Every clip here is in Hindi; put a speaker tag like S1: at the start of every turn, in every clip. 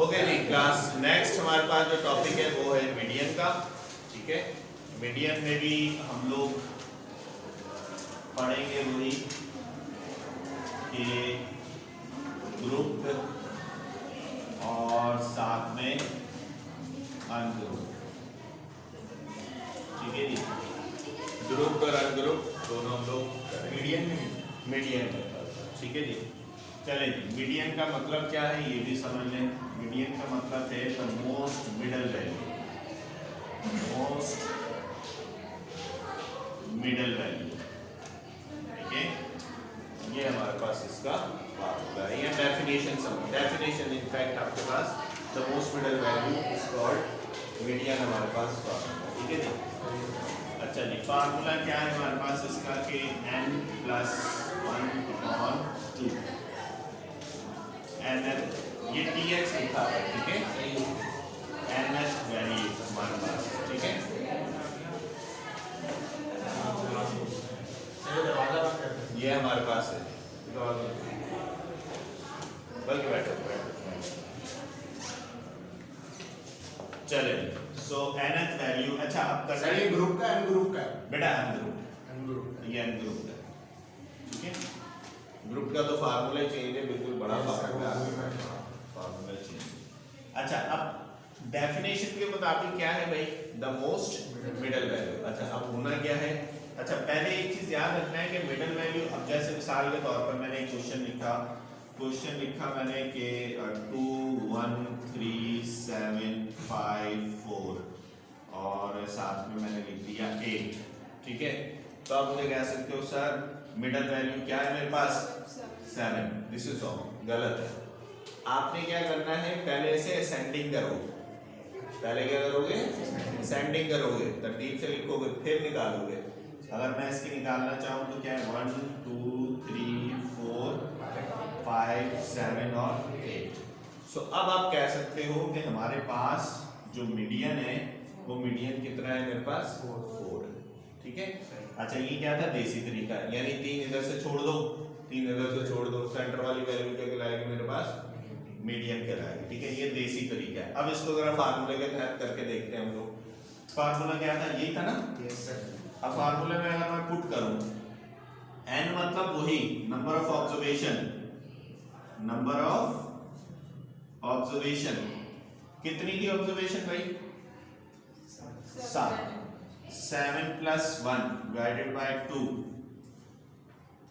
S1: ओके जी क्लास नेक्स्ट हमारे पास जो टॉपिक है वो है मीडियन का। ठीक है, मीडियन में भी हम लोग पढ़ेंगे वही कि ग्रुप और साथ में अनग्रुप। ठीक है जी, ग्रुप और अनग्रुप दोनों हम लोग मीडियन में। ठीक है जी, चले जी। मीडियन का मतलब क्या है ये भी समझ लें। मीडियन का मतलब है the most middle value, most middle value. ठीक है, ये हमारे पास इसका फार्मूला है। ये डेफिनेशन समझ, डेफिनेशन इनफैक्ट आपके पास the most middle value is called median हमारे पास फार्मूला। ठीक है जी, अच्छा जी। फार्मूला क्या है हमारे पास इसका कि n + 1/2 nth, ये tx लिखा है। ठीक है, nth वैल्यू हमारे पास। ठीक है, ये हमारे पास है। बल्कि बैठो चले। सो nth वैल्यू, अच्छा अब कर
S2: ये ग्रुप का ग्रुप का
S1: बेटा अनग्रुप, ये अनग्रुप है। ठीक है, ग्रुप का तो फार्मूला ही चेंज है, बिल्कुल बड़ा फार्मूला चेंज। अच्छा, अब डेफिनेशन के मुताबिक क्या है भाई, द मोस्ट मिडल वैल्यू। अच्छा, अब होना क्या है, अच्छा पहले एक चीज याद रखना है कि मिडल वैल्यू, अब जैसे मिसाल के तौर पर मैंने एक क्वेश्चन लिखा मैंने कि 2 1 3 7 5 4 और साथ में मैंने लिख दिया 8। ठीक है, तो आप मुझे कह सकते हो सर मिडल वैल्यू क्या है मेरे पास 7। दिस इज रॉन्ग, गलत है। आपने क्या करना है, पहले इसे असेंडिंग करोगे। पहले क्या करोगे, असेंडिंग करोगे, तरतीब से लिखोगे, फिर निकालोगे। अगर मैं इसकी निकालना चाहूँ तो क्या है 1 2 3 4 5 7 और 8। सो अब आप कह सकते हो कि हमारे पास जो मीडियन है वो मीडियन कितना है मेरे पास 4 है। ठीक है, अच्छा ये क्या था देसी तरीका, यानी 3 इधर से छोड़ दो, 3 इधर से छोड़ दो, सेंटर वाली वैल्यू क्या कहलाएगी मेरे पास मीडियन कहलाएगी। ठीक है, ये देसी तरीका है। अब इसको जरा फार्मूले के तहत करके देखते हैं हम लोग। फार्मूला क्या था, यही था ना।
S2: Yes sir.
S1: अब फार्मूले में अगर मैं पुट करूं n मतलब वही number of observation, number of observation, कितनी की ऑब्जर्वेशन भाई 7, 7 + 1 डिवाइडेड बाय 2।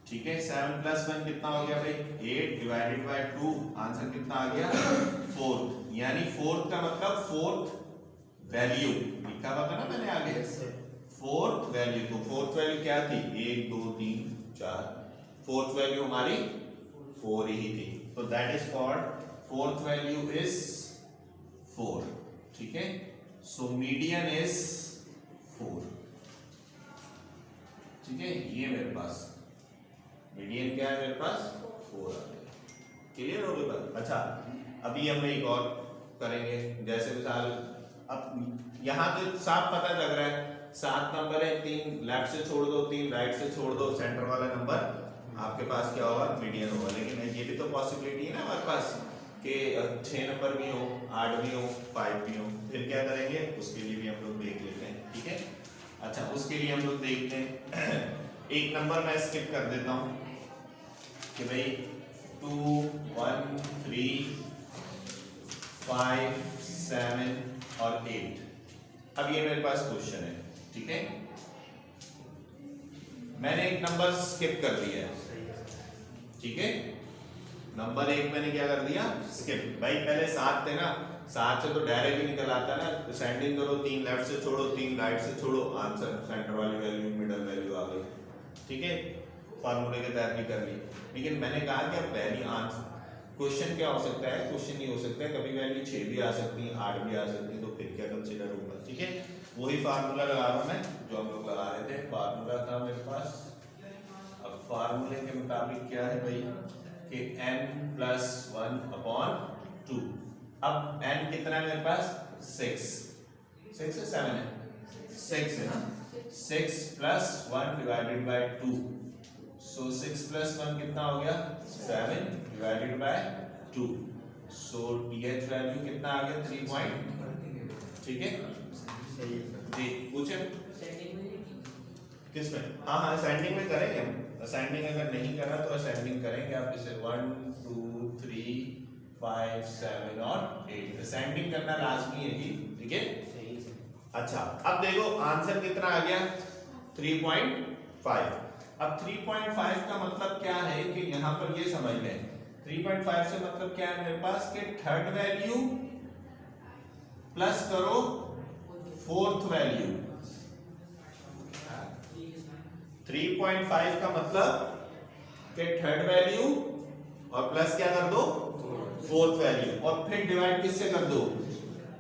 S1: ठीक है, 7 + 1 कितना हो गया भाई 8 डिवाइडेड बाय 2, आंसर कितना आ गया 4। यानी फोर्थ का मतलब फोर्थ वैल्यू लिखा हुआ था ना मैंने आगे, फोर्थ वैल्यू। तो फोर्थ वैल्यू क्या थी 1 2 3 4, फोर्थ वैल्यू हमारी 4 ही थी, तो that is called fourth value is 4। ठीक है, सो मीडियन इज 4। ठीक है, ये मेरे पास मीडियन क्या है मेरे पास 4 आ गया। क्लियर हो गई बात। अच्छा, अभी हम एक और करेंगे, जैसे मिसाल अब यहाँ तो साफ पता लग रहा है 7 नंबर है, 3 लेफ्ट से छोड़ दो, 3 राइट से छोड़ दो, सेंटर वाला नंबर आपके पास क्या होगा मीडियन होगा। लेकिन ये भी तो पॉसिबिलिटी है ना हमारे पास कि 6 नंबर भी हो, 8 भी हो, 5 भी हो, फिर क्या करेंगे उसके लिए भी हम लोग देख लेते हैं। ठीक है, अच्छा उसके लिए हम लोग देखते हैं एक नंबर मैं स्किप कर देता हूं कि भाई 2 1 3 5 7 और 8। अब ये मेरे पास क्वेश्चन है। ठीक है, मैंने एक नंबर स्किप कर दिया है। ठीक है, नंबर 1 मैंने क्या कर दिया स्किप। भाई पहले 7 थे ना, 7 से तो डायरेक्ट ही निकल आता ना, सेंडिंग करो, 3 लेफ्ट से छोड़ो, 3 राइट से छोड़ो, आंसर सेंटर वाली वैल्यू मिडल वैल्यू आ गई। ठीक है, फार्मूले के तहत भी कर ली। लेकिन मैंने कहा कि अब वैल्यू आंसर क्वेश्चन क्या हो सकता है, क्वेश्चन ये हो सकता है कभी वैल्यू 6 भी आ सकती है, 8 भी आ सकती है, तो फिर क्या कंसीडर होगा। ठीक है, वही फार्मूला लगा रहा हूं मैं जो हम लोग लगा रहे थे। फार्मूला था मेरे पास, अब फार्मूले के मुताबिक क्या है भाई कि n + 1/2। अब n कितना है मेरे पास 6 है 7 है 6 है ना, 6 + 1 डिवाइडेड बाय 2। सो 6 + 1 कितना हो गया 7 divided by 2। So T H कितना आ गया 3 पॉइंट, ठीक है जी। पूछे किसमें? हाँ हाँ असेंडिंग में करेंगे हम। असेंडिंग अगर नहीं करा तो असेंडिंग करेंगे आप इसे 1 2 3 5 7 और 8 असेंडिंग करना लाजमी है जी, ठीक है। अच्छा अब देखो आंसर कितना आ गया 3.5। अब 3.5 का मतलब क्या है कि यहाँ पर ये समझ लें 3.5 से मतलब क्या है मेरे पास कि थर्ड वैल्यू प्लस करो फोर्थ वैल्यू। 3.5 का मतलब कि थर्ड वैल्यू और प्लस क्या कर दो फोर्थ वैल्यू और फिर डिवाइड किससे कर दो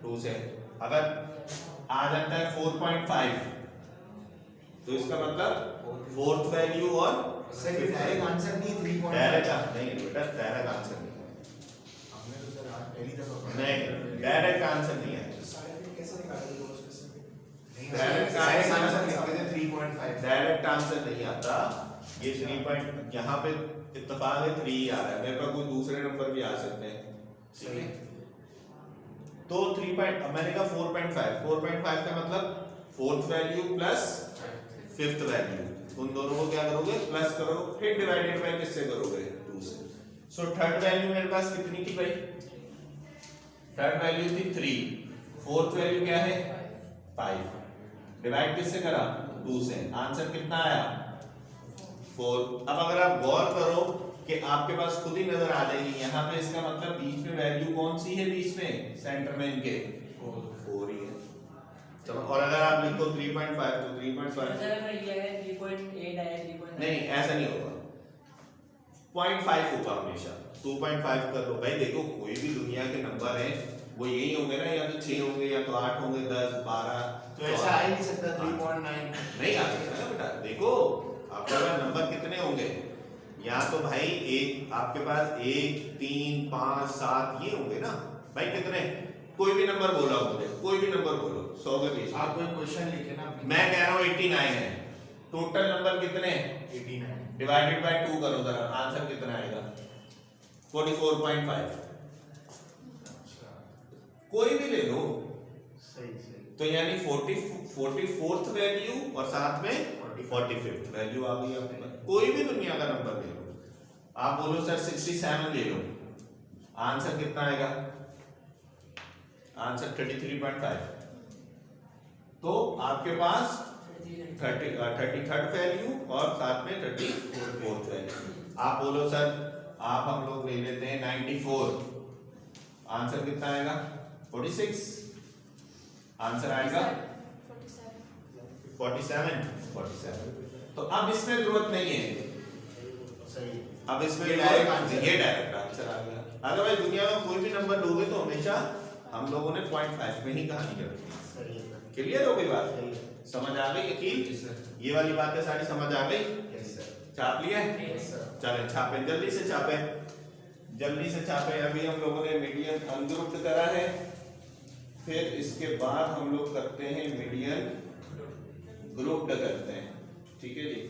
S1: 2 से। अगर आ जाता है 4.5 तो इसका मतलब फोर्थ वैल्यू और
S2: डायरेक्ट आंसर नहीं 3.5
S1: डायरेक्ट नहीं बेटा डायरेक्ट आंसर नहीं
S2: हमने तो सर आज पहली दफा पढ़ा
S1: नहीं डायरेक्ट आंसर नहीं है।
S2: कैसे निकालेंगे वो स्पेसिफिक
S1: डायरेक्ट
S2: आंसर निकालते थे 3.5
S1: डायरेक्ट आंसर नहीं आता ये 3 पॉइंट यहाँ पे इत्तेफाक है 3 आ रहा है, मेरे पास कोई दूसरे नंबर भी आ सकते हैं, ठीक है। तो 3 पॉइंट मैंने कहा 4.5 का मतलब fourth value plus fifth value, उन दोनों को क्या करोगे प्लस करो फिर डिवाइडेड बाय किससे करोगे 2 से। सो थर्ड वैल्यू मेरे पास कितनी थी भाई? थर्ड वैल्यू थी 3, फोर्थ वैल्यू क्या है 5, डिवाइड किससे करा 2 से, आंसर कितना आया 4। अब अगर आप गौर करो कि आपके पास खुद ही नजर आ जाएगी यहाँ पे, इसका मतलब बीच में वैल्यू कौन सी है, बीच में सेंटर में इनके 4 ही है। चलो और अगर आप लिखो 3.5 तो 3.5 नहीं ऐसा नहीं होगा 0.5 होगा हमेशा, 2.5 कर लो भाई। देखो कोई भी दुनिया के नंबर है वो यही होंगे ना, या तो 6 होंगे या तो 8 होंगे 10 12,
S2: तो ऐसा आ ही नहीं सकता 3.9
S1: नहीं आ सकता ना बेटा। देखो आपके पास नंबर कितने होंगे, या तो भाई एक आपके पास 1 3 5 7 ये होंगे ना भाई, कितने कोई भी नंबर बोला मुझे, कोई भी नंबर बोलो 100 के बीच।
S2: आप कोई क्वेश्चन लिखे ना,
S1: मैं कह रहा हूँ 89 है, टोटल नंबर कितने
S2: 89
S1: डिवाइडेड बाय 2 करो जरा, आंसर कितना आएगा 44.5। कोई भी ले लो
S2: सही सही,
S1: तो यानी 44th वैल्यू और साथ में 45th वैल्यू आ गई आपके पास। कोई भी दुनिया का नंबर ले लो, आप बोलो सर 67 ले लो, आंसर कितना आएगा, आंसर 33.5। तो आपके पास 33rd वैल्यू और साथ में 34th वैल्यू। आप बोलो सर आप हम लोग ले लेते हैं 94, आंसर कितना आएगा 46, आंसर आएगा 47। तो अब इसमें जरूरत नहीं है,
S2: सही
S1: अब इसमें
S2: ये डायरेक्ट आंसर
S1: ये डायरेक्ट आंसर आ गया। अदरवाइज दुनिया में कोई भी नंबर लोगे तो हमेशा हम लोगों ने 0.5 में ही कहानी कर दी।
S2: सही है
S1: क्लियर हो गई बात,
S2: सही है,
S1: समझ आ गई यकीन?
S2: यस सर,
S1: ये वाली बातें सारी समझ आ गई,
S2: यस सर,
S1: छाप लिया?
S2: Yes sir.
S1: चलें छापे, जल्दी से छापे, जल्दी से छापे। अभी हम लोगों ने मीडियन अनग्रुप्ड करा है, फिर इसके बाद हम लोग करते हैं मीडियन ग्रुप्ड करते हैं, ठीक है जी।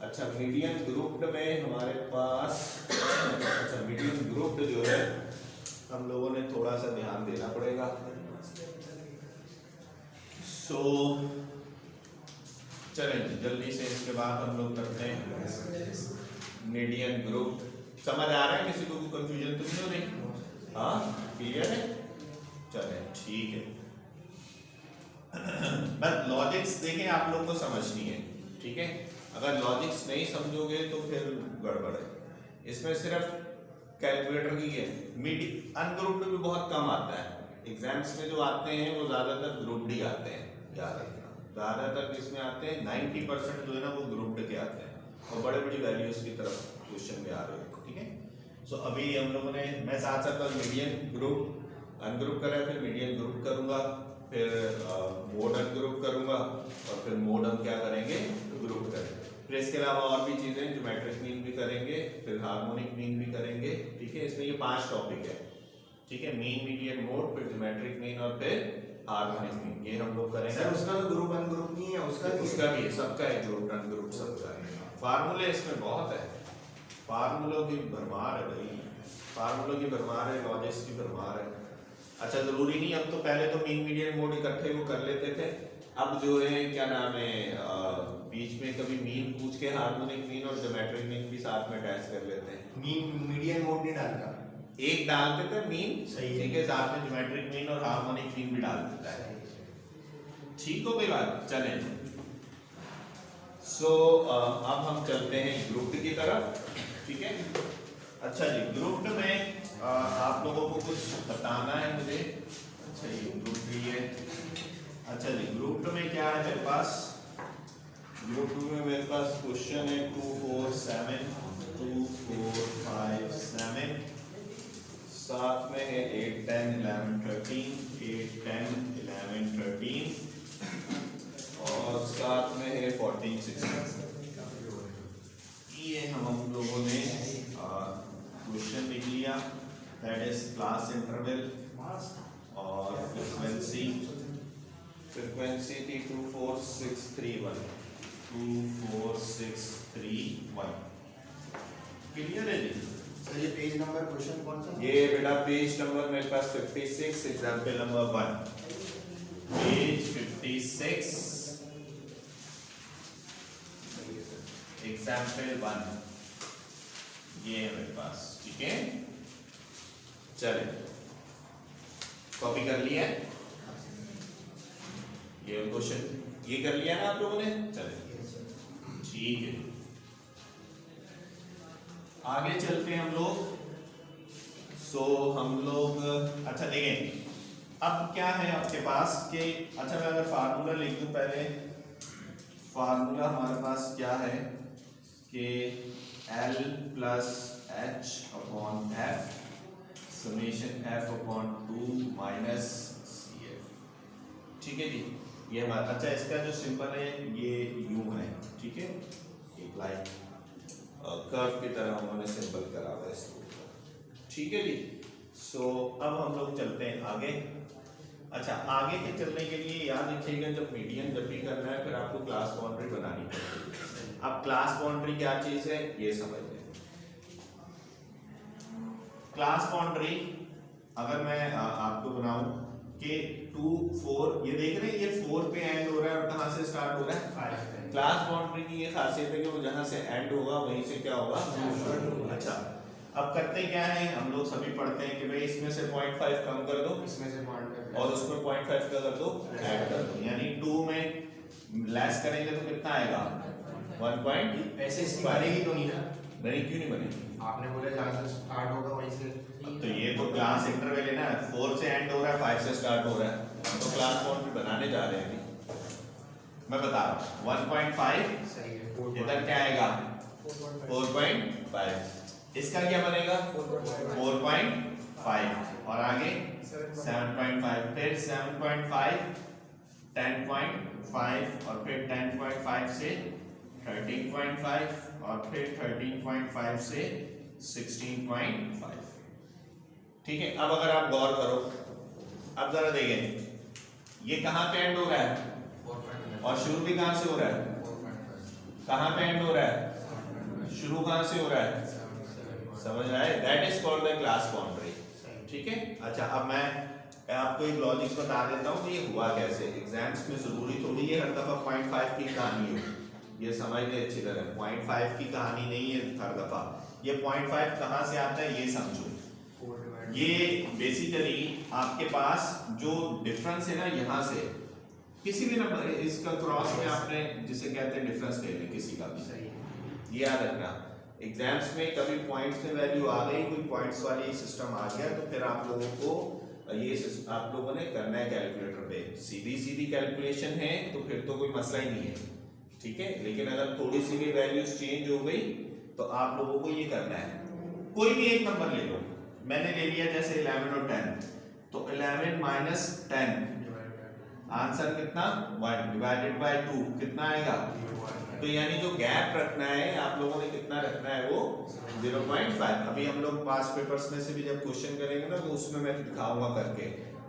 S1: अच्छा मीडियन ग्रुप्ड में हमारे पास अच्छा मीडियन ग्रुप्ड जो है हम लोगों ने थोड़ा सा ध्यान देना पड़ेगा। सो चलें जी जल्दी से इसके बाद हम लोग करते हैं मीडियन ग्रुप। समझ आ रहा है, किसी को कंफ्यूजन तो नहीं हो रही? हाँ क्लियर है, चलें ठीक है। बस लॉजिक्स देखें आप लोग को समझनी है, ठीक है। अगर लॉजिक्स नहीं समझोगे तो फिर गड़बड़ है। इसमें सिर्फ कैलकुलेटर की है, अनग्रुप्ड भी बहुत कम आता है। एग्जाम्स में जो आते हैं वो ज्यादातर ग्रुप्ड ही आते हैं, याद रखना। ज्यादातर किसमें आते हैं 90% जो है ना वो ग्रुप्ड के आते हैं, और बड़े बड़ी वैल्यूज की तरफ क्वेश्चन में आ रहे हो, ठीक है। सो अभी हम लोगों ने मैं साथ साथ मीडियन ग्रुप अनग्रुप करा, फिर मीडियन ग्रुप करूंगा, फिर मोड अनग्रुप करूंगा, और फिर मोड हम क्या करेंगे ग्रुप करेंगे। फिर इसके अलावा और भी चीजें ज्योमेट्रिक मीन भी करेंगे, फिर हार्मोनिक मीन भी करेंगे, ठीक है। इसमें ये 5 टॉपिक है, ठीक है। मीन, मीडियन, मोड, फिर ज्योमेट्रिक मीन और फिर हार्मोनिक मीन, ये हम लोग करेंगे।
S2: सर उसका तो ग्रुप अनग्रुप नहीं है,
S1: उसका भी है, सबका है ग्रुप अनग्रुप सबका है। फार्मूले इसमें बहुत है, फार्मूलों की भरमार है भाई। फार्मूलों की भरमार है, लॉजिक्स की भरमार है। अच्छा जरूरी नहीं, अब तो पहले तो मीन मीडियन मोड इकट्ठे वो कर लेते थे, अब जो है क्या नाम है बीच में कभी मीन पूछ के हार्मोनिक मीन और ज्योमेट्रिक मीन भी साथ में अटैच कर लेते हैं।
S2: मीन मीडियन मोड नहीं डालता,
S1: एक डालते थे मीन,
S2: सही है।
S1: ठीक है, साथ में ज्योमेट्रिक मीन और हार्मोनिक मीन भी डाल देता है। ठीक हो गई बात, चलें। सो अब हम चलते हैं ग्रुप की तरफ, ठीक है। अच्छा जी, ग्रुप में आप लोगों को कुछ बताना है मुझे। अच्छा ये ग्रुप भी है। अच्छा जी, ग्रुप में क्या है मेरे पास, ग्रुप में मेरे पास क्वेश्चन है 2 4 7 2 4 5 7, साथ में है 8 10 11 13 8 10 11 13 और साथ में है 14 16। ये हम लोगों ने क्वेश्चन लिख लिया, दैट इज क्लास इंटरवल और फ्रीक्वेंसी थी 24631 24631। क्लियर है जी?
S2: सर ये पेज नंबर क्वेश्चन कौन सा?
S1: ये बेटा पेज नंबर मेरे पास 56, एग्जाम्पल नंबर 1, पेज 56, एग्जाम्पल 1 ये है मेरे पास, ठीक है। चलिए कॉपी कर लिया ये क्वेश्चन, ये कर लिया ना आप लोगों ने, चलिए ठीक है। आगे चलते हैं हम लोग। सो हम लोग अच्छा देखें अब क्या है आपके पास कि अच्छा मैं अगर फार्मूला लिख दूं पहले, फार्मूला हमारे पास क्या है कि L plus H upon F summation F upon 2 minus C F, ठीक है जी। ये हमारा अच्छा इसका जो सिंबल है ये यू है, ठीक है, एक लाइन कर्व की तरह उन्होंने सिंबल करा हुआ है इसको, ठीक है जी। सो अब हम लोग चलते हैं आगे। अच्छा आगे के चलने के लिए याद रखिएगा जब मीडियन जब भी करना है फिर आपको क्लास बाउंड्री बनानी पड़ेगी। अब क्लास बाउंड्री क्या चीज है ये समझ लें। क्लास बाउंड्री अगर मैं आपको बनाऊं कि 2 4, ये देख रहे हैं ये 4 पे एंड हो रहा है और कहां से स्टार्ट हो रहा है
S2: 5 पे।
S1: क्लास बाउंड्री की ये खासियत है कि वो जहां से एंड होगा वहीं से क्या होगा। अच्छा अब करते क्या है, हम लोग सभी पढ़ते हैं कि भाई इसमें से 0.5 कम कर दो,
S2: इसमें से पॉइंट
S1: और उसमें 0.5 का कर दो ऐड कर दो, यानी 2 में लेस करेंगे तो कितना आएगा 1.
S2: ऐसे इसकी बनेगी तो नहीं ना,
S1: नहीं क्यों नहीं बनेगी,
S2: आपने बोला जहाँ से स्टार्ट होगा वहीं से।
S1: तो ये तो क्लास इंटरवल है ना, 4 से एंड हो रहा है 5 से स्टार्ट हो रहा है, हम तो क्लास बाउंड्री बनाने जा रहे हैं अभी। मैं बता रहा हूँ 1.5
S2: सही है,
S1: इधर क्या आएगा 4.5, इसका क्या बनेगा 4.5 और आगे 7.5, फिर 7.5 10.5 और फिर 10.5 से 13.5 और फिर 13.5 से 16.5, ठीक है। अब अगर आप गौर करो, अब जरा देखें ये कहाँ पे एंड हो रहा है और शुरू भी कहाँ से हो रहा है, कहाँ पे एंड हो रहा है, शुरू कहाँ से हो रहा है, समझ आए, that is called the class boundary, ठीक है। अच्छा अब मैं आपको एक लॉजिक बता देता हूँ कि ये हुआ कैसे। एग्जाम्स में जरूरी थोड़ी है हर दफा 0.5 की कहानी हो, ये समझ ले अच्छी तरह, 0.5 की कहानी नहीं है हर दफा। ये 0.5 कहाँ से आता है ये समझो, ये बेसिकली आपके पास जो डिफरेंस है ना यहाँ से किसी भी नंबर इसका क्रॉस में आपने जिसे कहते हैं डिफरेंस ले लें किसी का भी,
S2: सही है।
S1: ये याद रखना। एग्जाम्स में कभी पॉइंट्स में वैल्यू आ गई, कोई पॉइंट्स वाली सिस्टम आ गया तो फिर आप लोगों को ये आप लोगों ने करना है कैलकुलेटर पे, सीधी सीधी कैलकुलेशन है तो फिर तो कोई मसला ही नहीं है, ठीक है। लेकिन अगर थोड़ी सी भी वैल्यूज चेंज हो गई तो आप लोगों को ये करना है, कोई भी एक नंबर ले लो, मैंने ले लिया जैसे 11 और 10, तो 11 माइनस 10 आंसर कितना 1 डिवाइडेड बाय 2 कितना आएगा, तो यानी जो गैप रखना है आप लोगों ने कितना रखना है वो 0.5। अभी हम लोग पास पेपर्स में से भी जब क्वेश्चन करेंगे ना तो उसमें मैं दिखाऊंगा करके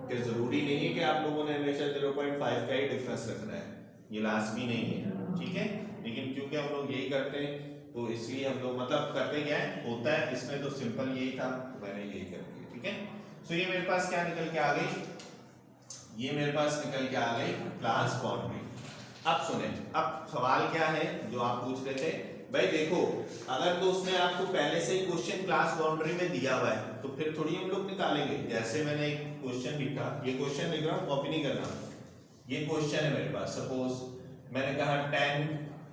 S1: कि जरूरी नहीं है कि आप लोगों ने हमेशा 0.5 का ही डिफरेंस रखना है, ये लाजमी नहीं है, ठीक है। लेकिन क्योंकि हम लोग यही करते हैं तो इसलिए हम लोग मतलब करते क्या है, होता है इसमें तो सिंपल यही था, तो मैंने यही कर दिया। ठीक है, सो ये मेरे पास क्या निकल के आ गई, ये मेरे पास निकल के आ गई क्लास बाउंड्री। अब सुने, अब सवाल क्या है जो आप पूछ रहे थे भाई, देखो अगर तो उसने आपको पहले से ही क्वेश्चन क्लास बाउंड्री में दिया हुआ है तो फिर थोड़ी हम लोग निकालेंगे। जैसे मैंने एक क्वेश्चन लिखा, ये क्वेश्चन लिख रहा हूँ, कॉपी नहीं करना, ये क्वेश्चन है मेरे पास। सपोज मैंने कहा 10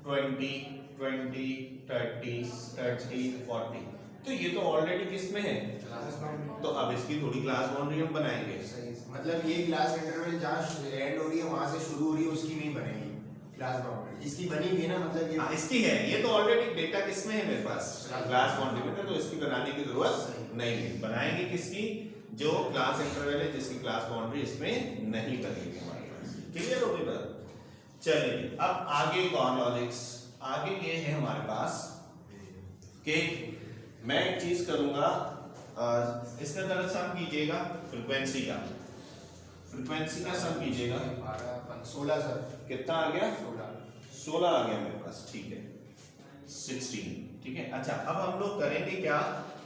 S1: 20 20 30 30 40, तो ये तो ऑलरेडी किस में है,
S2: क्लास बाउंड्री।
S1: तो अब इसकी थोड़ी क्लास बाउंड्री हम बनाएंगे।
S2: सही, मतलब ये क्लास इंटरवल जहाँ एंड हो रही है वहां से शुरू हो रही है उसकी नहीं बनेगी क्लास बाउंड्री, इसकी बनी हुई है ना, मतलब ये
S1: इसकी है, ये तो ऑलरेडी डेटा किसमें है मेरे पास, क्लास बाउंड्री में, तो इसकी बनाने की जरूरत नहीं है। बनाएंगे किसकी, जो क्लास इंटरवल है जिसकी क्लास बाउंड्री इसमें नहीं बनेगी हमारे पास। क्लियर हो गई बात? चलिए अब आगे कौन लॉजिक्स, आगे ये है हमारे पास कि मैं एक चीज करूंगा, इसका जरा सम कीजिएगा फ्रीक्वेंसी का, फ्रीक्वेंसी का सम कीजिएगा।
S2: 16 सर,
S1: कितना आ गया,
S2: 16
S1: 16 आ गया मेरे पास। ठीक है 16, ठीक है। अच्छा अब हम लोग करेंगे क्या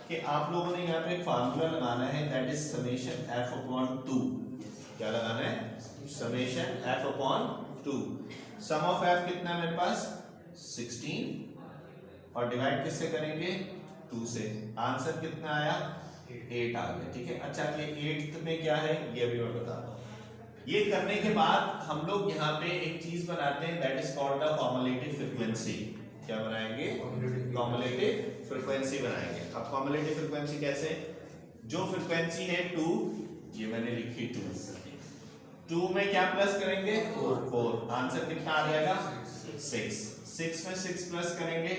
S1: कि आप लोगों ने यहाँ पे एक फार्मूला लगाना है, that is summation f upon 2। क्या लगाना है, summation f upon 2। Sum of f कितना है मेरे पास 16 और डिवाइड किससे करेंगे 2 से। आंसर कितना आया 8 आ गया। ठीक है, अच्छा ये 8th में क्या है ये भी मैं बताता हूँ। ये करने के बाद हम लोग यहाँ पे एक चीज बनाते हैं, that is called the cumulative frequency. क्या बनाएंगे, कॉम्युलेटिव फ्रीक्वेंसी बनाएंगे। अब कॉम्युलेटिव फ्रीक्वेंसी कैसे, जो फ्रीक्वेंसी है 2, ये मैंने लिखी 2 में क्या प्लस करेंगे 4, आंसर कितना आ जाएगा 6 में 6 प्लस करेंगे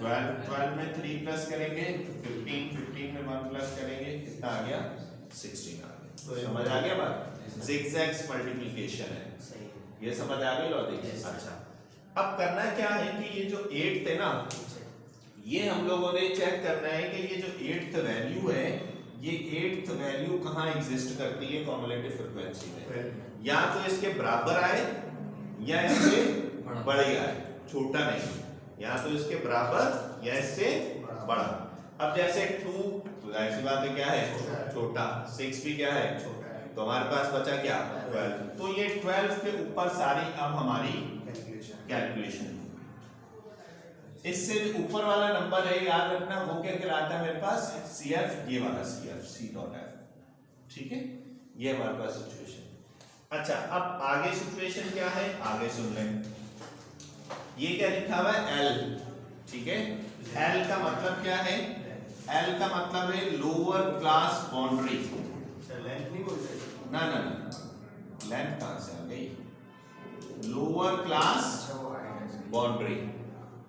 S1: 12 में 3 प्लस करेंगे 15 में 1 प्लस करेंगे, कितना आ गया 16 आ गया। तो समझ आ गया बात, zigzags मल्टीप्लिकेशन है, ये समझ आ गई लॉजिक। अच्छा अब करना क्या है कि ये जो 8th है ना, ये हम लोगों ने चेक करना है कि ये जो 8th वैल्यू है, ये 8th वैल्यू कहाँ एग्जिस्ट करती है कॉम्युलेटिव फ्रीक्वेंसी में, या तो इसके बराबर आए या इससे बड़े आए, छोटा नहीं, या तो इसके बराबर या इससे बड़ा। अब जैसे 2 तो ऐसी बात है क्या है छोटा, 6 भी क्या है छोटा है, तो हमारे पास बचा क्या 12। तो ये 12 के ऊपर सारी अब हमारी कैलकुलेशन। इससे जो ऊपर वाला नंबर है याद रखना, वो क्या कहलाता है मेरे पास CF, ये वाला CF C.F। ठीक है, ये हमारे पास सिचुएशन। अच्छा अब आगे सिचुएशन क्या है, आगे सुन लें। ये क्या लिखा हुआ है L, ठीक है। L का मतलब क्या है, L का मतलब है लोअर क्लास बाउंड्री।
S2: लेंथ नहीं बोलते,
S1: ना ना ना, लेंथ कहां से आ गई, लोअर क्लास बाउंड्री।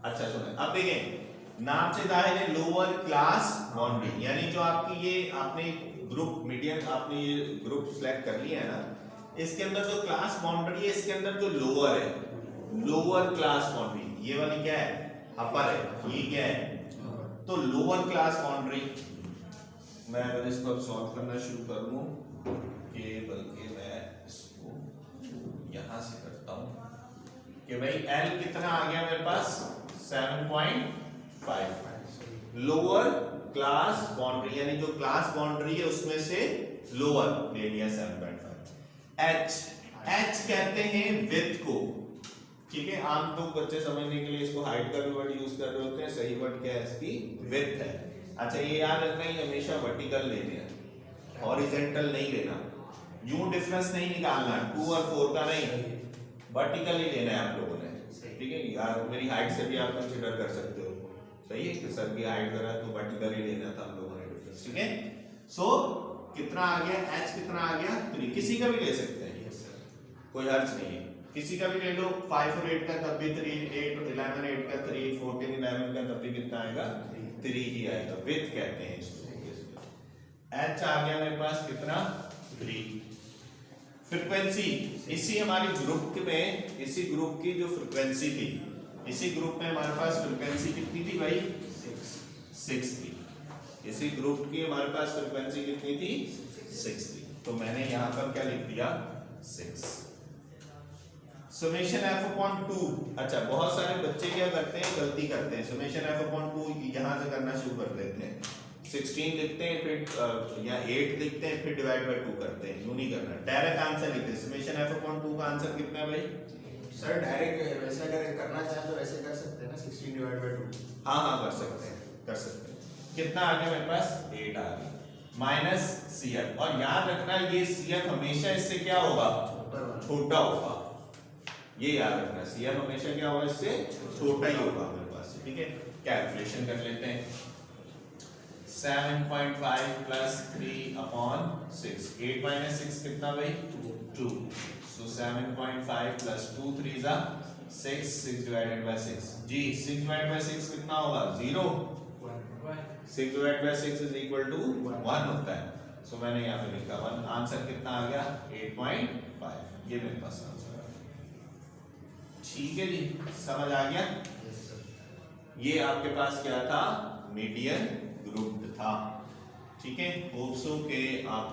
S1: अच्छा सुनो, अब देखें नाम से जाहिर है लोअर क्लास बाउंड्री, यानी जो आपकी ये आपने ग्रुप मीडियम आपने ये ग्रुप सिलेक्ट कर लिया है ना, इसके अंदर जो क्लास बाउंड्री है, इसके अंदर जो लोअर है, लोअर क्लास बाउंड्री, ये वाली क्या है अपर है, ये क्या है तो लोअर क्लास बाउंड्री। मैं अगर इसको अब सॉल्व करना शुरू कर दूं कि बल्कि मैं इसको यहां से करता हूं कि भाई L कितना आ गया मेरे पास 7.5, लोअर क्लास बाउंड्री यानी जो क्लास बाउंड्री है उसमें से लोअर ले लिया 7.5। H कहते हैं विड्थ को, ठीक है। आम लोग बच्चे समझने के लिए इसको हाइट का भी वर्ड यूज कर रहे होते हैं, सही वर्ड क्या है इसकी विड्थ है। अच्छा ये याद रखना ही हमेशा वर्टिकल लेते हैं, हॉरिजॉन्टल नहीं लेना, यूं डिफरेंस नहीं निकालना 2 और 4 का नहीं, वर्टिकल ही लेना है आप लोगों ने, ठीक है। यार मेरी हाइट से भी आप कंसीडर कर सकते हो, सही है कि सर की हाइट करा तो वर्टिकल ही लेना था हम लोगों ने डिफरेंस, ठीक है। सो कितना आ गया H कितना आ गया 3, किसी का भी ले सकते हैं कोई हर्ज नहीं है, किसी का भी ले लो 5 और 8 का तब भी 3, 8 11 8 का 3, 14 11 का तब भी कितना आएगा 3 ही आएगा, विड्थ कहते हैं इसको। H आ गया मेरे पास कितना 3। फ्रीक्वेंसी इसी हमारी ग्रुप में, इसी ग्रुप की जो फ्रीक्वेंसी थी, इसी ग्रुप में हमारे पास फ्रीक्वेंसी कितनी थी भाई 6 थी, इसी ग्रुप की हमारे पास फ्रीक्वेंसी कितनी थी 6 थी, तो मैंने यहां पर क्या लिख दिया 6। Summation f upon 2। अच्छा, बहुत सारे बच्चे क्या करते हैं, गलती करते हैं, समेशन f अपॉन 2 यहां से करना शुरू कर देते हैं, 16 लिखते हैं फिर या 8 लिखते हैं फिर डिवाइड बाय 2 करते हैं। यूं नहीं करना, डायरेक्ट आंसर लिखते हैं। समेशन f अपॉन 2 का आंसर कितना है भाई?
S2: सर डायरेक्ट वैसे अगर करना चाहे तो वैसे कर सकते हैं ना, 16 डिवाइड बाय 2।
S1: हाँ हाँ कर सकते हैं, कर सकते हैं। कितना आ गया मेरे पास? 8 आ गया माइनस CF। और याद रखना ये CF हमेशा इससे क्या होगा? छोटा होगा। ये याद रखना, CF हमेशा क्या होगा? इससे छोटा ही होगा मेरे पास। ठीक है, कैलकुलेशन कर लेते हैं। 7.5 प्लस 3 अपॉन 6। 8 माइनस 6 कितना भाई? 2। सो 7.5 प्लस 2 3 जा 6, 6 डिवाइडेड बाय 6 जी। 6 डिवाइडेड बाय 6 कितना होगा? 0। 6 divided by 6 is equal to 1 होता है। सो मैंने यहाँ पे लिखा 1। आंसर कितना आ गया? 8.5। ये मेरे पास आंसर आ गया। ठीक है जी, समझ आ गया? ये आपके पास क्या था? मीडियन ग्रुप था। ठीक है, होप सो के आप